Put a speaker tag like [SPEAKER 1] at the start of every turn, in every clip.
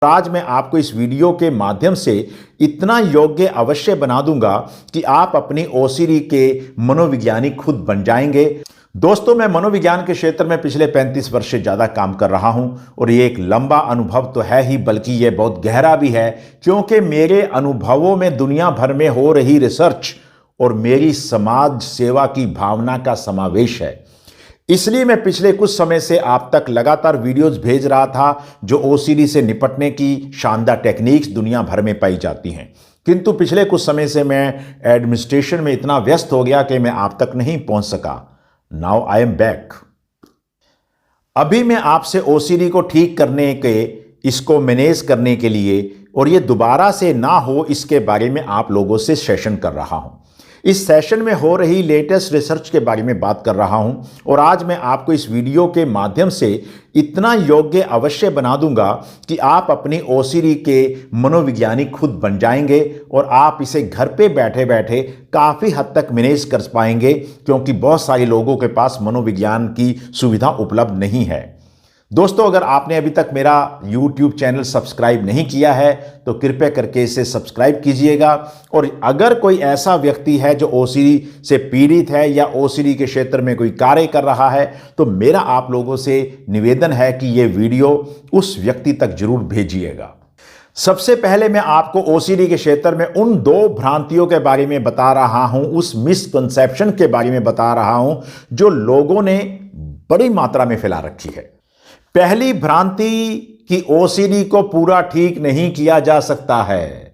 [SPEAKER 1] आज मैं आपको इस वीडियो के माध्यम से इतना योग्य अवश्य बना दूंगा कि आप अपनी ओसीडी के मनोवैज्ञानिक खुद बन जाएंगे। दोस्तों, मैं मनोविज्ञान के क्षेत्र में पिछले 35 वर्ष से ज़्यादा काम कर रहा हूं और ये एक लंबा अनुभव तो है ही, बल्कि ये बहुत गहरा भी है, क्योंकि मेरे अनुभवों में दुनिया भर में हो रही रिसर्च और मेरी समाज सेवा की भावना का समावेश है। इसलिए मैं पिछले कुछ समय से आप तक लगातार वीडियोस भेज रहा था जो ओसीडी से निपटने की शानदार टेक्निक्स दुनिया भर में पाई जाती हैं। किंतु पिछले कुछ समय से मैं एडमिनिस्ट्रेशन में इतना व्यस्त हो गया कि मैं आप तक नहीं पहुंच सका। Now I am back. अभी मैं आपसे ओसीडी को ठीक करने के, इसको मैनेज करने के लिए और ये दोबारा से ना हो इसके बारे में आप लोगों से सेशन कर रहा हूं। इस सेशन में हो रही लेटेस्ट रिसर्च के बारे में बात कर रहा हूं और आज मैं आपको इस वीडियो के माध्यम से इतना योग्य अवश्य बना दूंगा कि आप अपनी ओसीडी के मनोवैज्ञानिक खुद बन जाएंगे और आप इसे घर पे बैठे बैठे काफ़ी हद तक मैनेज कर पाएंगे, क्योंकि बहुत सारे लोगों के पास मनोविज्ञान की सुविधा उपलब्ध नहीं है। दोस्तों, अगर आपने अभी तक मेरा YouTube चैनल सब्सक्राइब नहीं किया है तो कृपया करके इसे सब्सक्राइब कीजिएगा। और अगर कोई ऐसा व्यक्ति है जो ओसीडी से पीड़ित है या ओसीडी के क्षेत्र में कोई कार्य कर रहा है तो मेरा आप लोगों से निवेदन है कि ये वीडियो उस व्यक्ति तक जरूर भेजिएगा। सबसे पहले मैं आपको ओसीडी के क्षेत्र में उन दो भ्रांतियों के बारे में बता रहा हूं, उस मिसकंसेप्शन के बारे में बता रहा हूं जो लोगों ने बड़ी मात्रा में फैला रखी है। पहली भ्रांति कि ओसीडी को पूरा ठीक नहीं किया जा सकता है।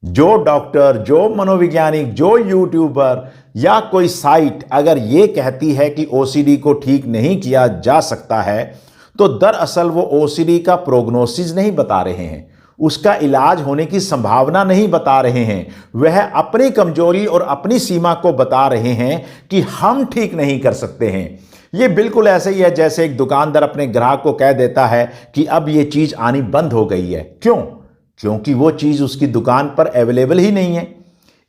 [SPEAKER 1] जो डॉक्टर, जो मनोवैज्ञानिक, जो यूट्यूबर या कोई साइट अगर ये कहती है कि ओसीडी को ठीक नहीं किया जा सकता है तो दरअसल वो ओसीडी का प्रोग्नोसिस नहीं बता रहे हैं, उसका इलाज होने की संभावना नहीं बता रहे हैं। वह अपनी कमजोरी और अपनी सीमा को बता रहे हैं कि हम ठीक नहीं कर सकते हैं। ये बिल्कुल ऐसे ही है जैसे एक दुकानदार अपने ग्राहक को कह देता है कि अब ये चीज आनी बंद हो गई है। क्यों? क्योंकि वो चीज उसकी दुकान पर अवेलेबल ही नहीं है।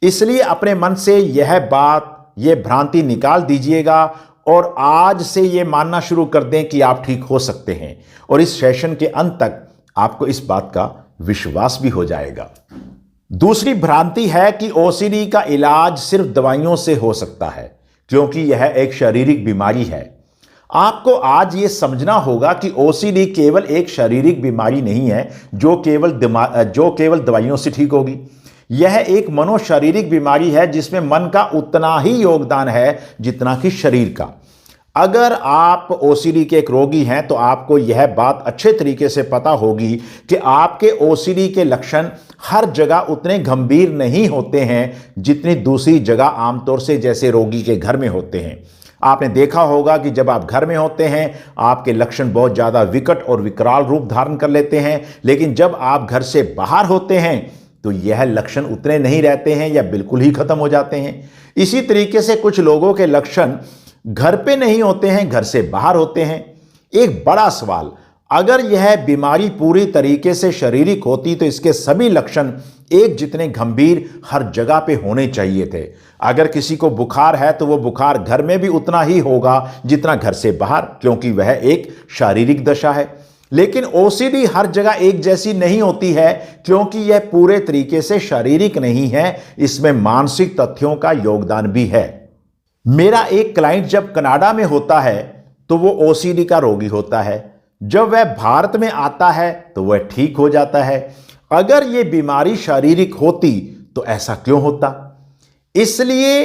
[SPEAKER 1] इसलिए अपने मन से यह बात, ये भ्रांति निकाल दीजिएगा और आज से ये मानना शुरू कर दें कि आप ठीक हो सकते हैं और इस सेशन के अंत तक आपको इस बात का विश्वास भी हो जाएगा। दूसरी भ्रांति है कि ओसीडी का इलाज सिर्फ दवाइयों से हो सकता है, क्योंकि यह एक शारीरिक बीमारी है। आपको आज यह समझना होगा कि ओसीडी केवल एक शारीरिक बीमारी नहीं है जो केवल दवाइयों से ठीक होगी। यह एक मनोशारीरिक बीमारी है जिसमें मन का उतना ही योगदान है जितना कि शरीर का। अगर आप ओसीडी के एक रोगी हैं तो आपको यह बात अच्छे तरीके से पता होगी कि आपके ओसीडी के लक्षण हर जगह उतने गंभीर नहीं होते हैं जितनी दूसरी जगह आमतौर से जैसे रोगी के घर में होते हैं। आपने देखा होगा कि जब आप घर में होते हैं आपके लक्षण बहुत ज़्यादा विकट और विकराल रूप धारण कर लेते हैं, लेकिन जब आप घर से बाहर होते हैं तो यह लक्षण उतने नहीं रहते हैं या बिल्कुल ही खत्म हो जाते हैं। इसी तरीके से कुछ लोगों के लक्षण घर पे नहीं होते हैं, घर से बाहर होते हैं। एक बड़ा सवाल, अगर यह बीमारी पूरी तरीके से शारीरिक होती तो इसके सभी लक्षण एक जितने गंभीर हर जगह पे होने चाहिए थे। अगर किसी को बुखार है तो वो बुखार घर में भी उतना ही होगा जितना घर से बाहर, क्योंकि वह एक शारीरिक दशा है। लेकिन ओसीडी हर जगह एक जैसी नहीं होती है, क्योंकि यह पूरे तरीके से शारीरिक नहीं है, इसमें मानसिक तथ्यों का योगदान भी है। मेरा एक क्लाइंट जब कनाडा में होता है तो वो ओसीडी का रोगी होता है, जब वह भारत में आता है तो वह ठीक हो जाता है। अगर यह बीमारी शारीरिक होती तो ऐसा क्यों होता? इसलिए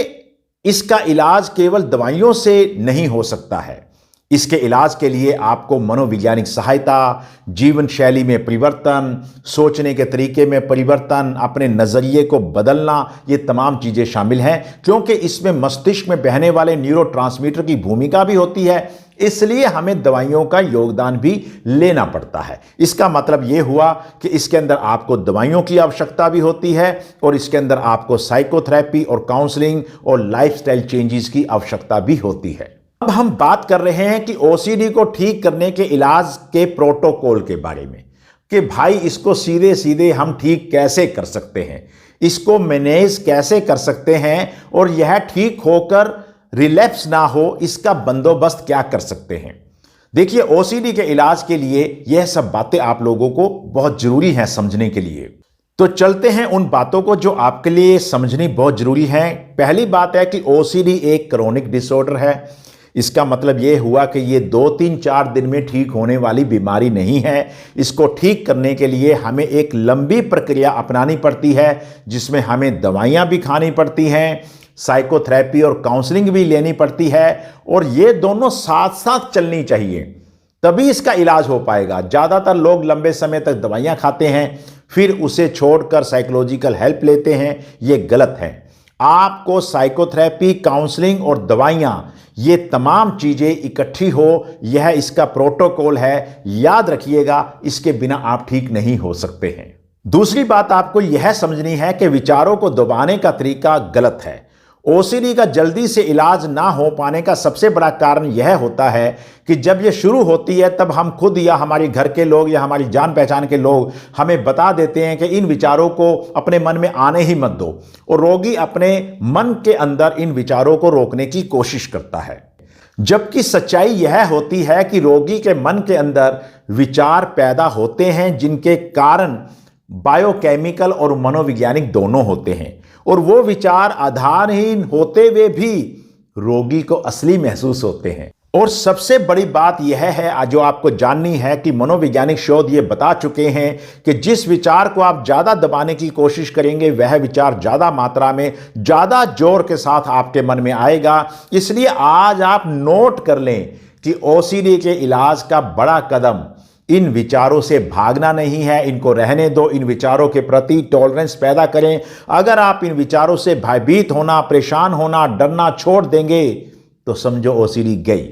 [SPEAKER 1] इसका इलाज केवल दवाइयों से नहीं हो सकता है। इसके इलाज के लिए आपको मनोवैज्ञानिक सहायता, जीवन शैली में परिवर्तन, सोचने के तरीके में परिवर्तन, अपने नज़रिए को बदलना, ये तमाम चीज़ें शामिल हैं, क्योंकि इसमें मस्तिष्क में बहने वाले न्यूरोट्रांसमीटर की भूमिका भी होती है। इसलिए हमें दवाइयों का योगदान भी लेना पड़ता है। इसका मतलब यह हुआ कि इसके अंदर आपको दवाइयों की आवश्यकता भी होती है और इसके अंदर आपको साइकोथेरेपी और काउंसलिंग और लाइफस्टाइल चेंजेस की आवश्यकता भी होती है। अब हम बात कर रहे हैं कि ओसीडी को ठीक करने के इलाज के प्रोटोकॉल के बारे में, कि भाई इसको सीधे सीधे हम ठीक कैसे कर सकते हैं, इसको मैनेज कैसे कर सकते हैं और यह ठीक होकर रिलैप्स ना हो, इसका बंदोबस्त क्या कर सकते हैं। देखिए, ओसीडी के इलाज के लिए यह सब बातें आप लोगों को बहुत जरूरी हैं समझने के लिए। तो चलते हैं उन बातों को जो आपके लिए समझनी बहुत जरूरी है। पहली बात है कि ओसीडी एक क्रोनिक डिसऑर्डर है। इसका मतलब यह हुआ कि ये 2-3-4 दिन में ठीक होने वाली बीमारी नहीं है। इसको ठीक करने के लिए हमें एक लंबी प्रक्रिया अपनानी पड़ती है, जिसमें हमें दवाइयां भी खानी पड़ती हैं, साइकोथेरेपी और काउंसलिंग भी लेनी पड़ती है, और ये दोनों साथ साथ चलनी चाहिए, तभी इसका इलाज हो पाएगा। ज़्यादातर लोग लंबे समय तक दवाइयां खाते हैं, फिर उसे छोड़कर साइकोलॉजिकल हेल्प लेते हैं। ये गलत है। आपको साइकोथेरेपी, काउंसलिंग और दवाइयां, ये तमाम चीज़ें इकट्ठी हो, यह इसका प्रोटोकॉल है। याद रखिएगा, इसके बिना आप ठीक नहीं हो सकते हैं। दूसरी बात आपको यह समझनी है कि विचारों को दबाने का तरीका गलत है। ओसीडी का जल्दी से इलाज ना हो पाने का सबसे बड़ा कारण यह होता है कि जब यह शुरू होती है तब हम खुद या हमारे घर के लोग या हमारी जान पहचान के लोग हमें बता देते हैं कि इन विचारों को अपने मन में आने ही मत दो, और रोगी अपने मन के अंदर इन विचारों को रोकने की कोशिश करता है। जबकि सच्चाई यह होती है कि रोगी के मन के अंदर विचार पैदा होते हैं, जिनके कारण बायोकेमिकल और मनोवैज्ञानिक दोनों होते हैं, और वो विचार आधारहीन होते हुए भी रोगी को असली महसूस होते हैं। और सबसे बड़ी बात यह है जो आपको जाननी है कि मनोवैज्ञानिक शोध ये बता चुके हैं कि जिस विचार को आप ज्यादा दबाने की कोशिश करेंगे, वह विचार ज्यादा मात्रा में, ज्यादा जोर के साथ आपके मन में आएगा। इसलिए आज आप नोट कर लें कि ओसीडी के इलाज का बड़ा कदम इन विचारों से भागना नहीं है। इनको रहने दो, इन विचारों के प्रति टॉलरेंस पैदा करें। अगर आप इन विचारों से भयभीत होना, परेशान होना, डरना छोड़ देंगे तो समझो ओसीडी गई।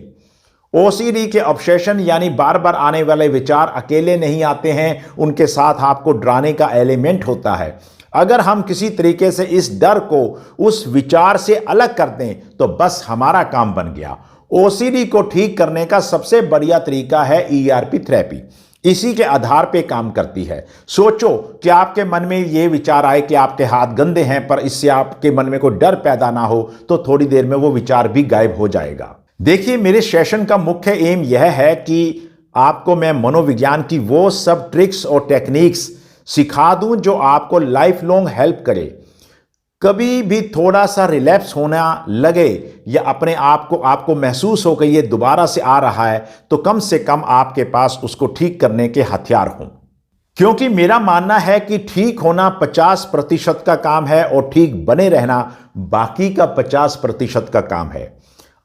[SPEAKER 1] ओसीडी के ऑब्सेशन यानी बार बार आने वाले विचार अकेले नहीं आते हैं, उनके साथ आपको डराने का एलिमेंट होता है। अगर हम किसी तरीके से इस डर को उस विचार से अलग कर दें तो बस हमारा काम बन गया। ओसीडी को ठीक करने का सबसे बढ़िया तरीका है ईआरपी थेरेपी। इसी के आधार पे काम करती है। सोचो कि आपके मन में ये विचार आए कि आपके हाथ गंदे हैं, पर इससे आपके मन में कोई डर पैदा ना हो तो थोड़ी देर में वो विचार भी गायब हो जाएगा। देखिए, मेरे सेशन का मुख्य एम यह है कि आपको मैं मनोविज्ञान की वो सब ट्रिक्स और टेक्निक्स सिखा दूं जो आपको लाइफ लॉन्ग हेल्प करे। कभी भी थोड़ा सा रिलैप्स होना लगे या अपने आप को आपको महसूस हो कि ये दोबारा से आ रहा है, तो कम से कम आपके पास उसको ठीक करने के हथियार हों। क्योंकि मेरा मानना है कि ठीक होना 50% का काम है और ठीक बने रहना बाकी का 50% का काम है।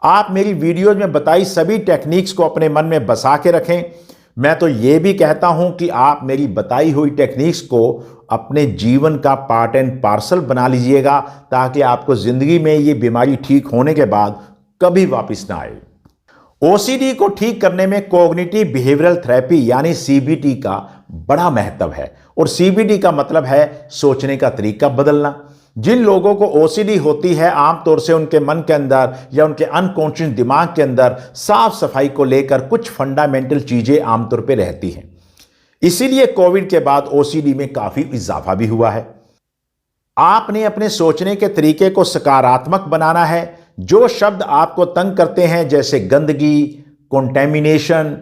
[SPEAKER 1] आप मेरी वीडियोज में बताई सभी टेक्निक्स को अपने मन में बसा के रखें। मैं तो ये भी कहता हूं कि आप मेरी बताई हुई टेक्निक्स को अपने जीवन का पार्ट एंड पार्सल बना लीजिएगा, ताकि आपको जिंदगी में ये बीमारी ठीक होने के बाद कभी वापस ना आए। ओसीडी को ठीक करने में कॉग्निटिव बिहेवियरल थेरेपी यानी सीबीटी का बड़ा महत्व है, और सीबीटी का मतलब है सोचने का तरीका बदलना। जिन लोगों को ओसीडी होती है, आमतौर से उनके मन के अंदर या उनके अनकॉन्शियस दिमाग के अंदर साफ सफाई को लेकर कुछ फंडामेंटल चीजें आमतौर पे रहती हैं। इसीलिए कोविड के बाद ओसीडी में काफी इजाफा भी हुआ है। आपने अपने सोचने के तरीके को सकारात्मक बनाना है। जो शब्द आपको तंग करते हैं, जैसे गंदगी, कंटेमिनेशन,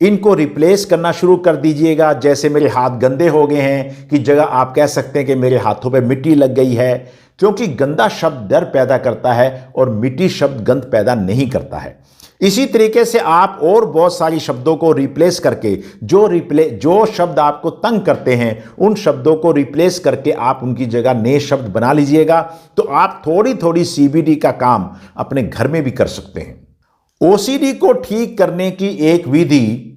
[SPEAKER 1] इनको रिप्लेस करना शुरू कर दीजिएगा। जैसे मेरे हाथ गंदे हो गए हैं की जगह आप कह सकते हैं कि मेरे हाथों पे मिट्टी लग गई है, क्योंकि गंदा शब्द डर पैदा करता है और मिट्टी शब्द गंद पैदा नहीं करता है। इसी तरीके से आप और बहुत सारी शब्दों को रिप्लेस करके जो शब्द आपको तंग करते हैं, उन शब्दों को रिप्लेस करके आप उनकी जगह नए शब्द बना लीजिएगा। तो आप थोड़ी थोड़ी सीबीडी का काम अपने घर में भी कर सकते हैं। ओसीडी को ठीक करने की एक विधि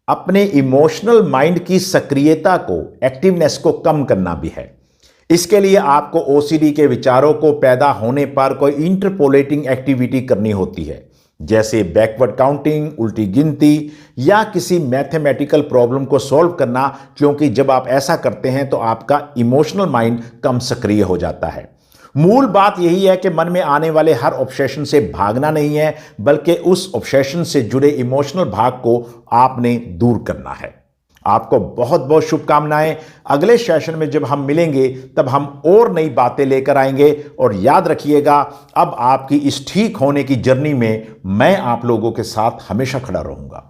[SPEAKER 1] अपने इमोशनल माइंड की सक्रियता को, एक्टिवनेस को कम करना भी है। इसके लिए आपको ओसीडी के विचारों को पैदा होने पर कोई इंटरपोलेटिंग एक्टिविटी करनी होती है, जैसे बैकवर्ड काउंटिंग, उल्टी गिनती या किसी मैथमेटिकल प्रॉब्लम को सॉल्व करना। क्योंकि जब आप ऐसा करते हैं तो आपका इमोशनल माइंड कम सक्रिय हो जाता है। मूल बात यही है कि मन में आने वाले हर ऑब्सेशन से भागना नहीं है, बल्कि उस ऑब्सेशन से जुड़े इमोशनल भाग को आपने दूर करना है। आपको बहुत बहुत शुभकामनाएं। अगले सेशन में जब हम मिलेंगे तब हम और नई बातें लेकर आएंगे। और याद रखिएगा, अब आपकी इस ठीक होने की जर्नी में मैं आप लोगों के साथ हमेशा खड़ा रहूंगा।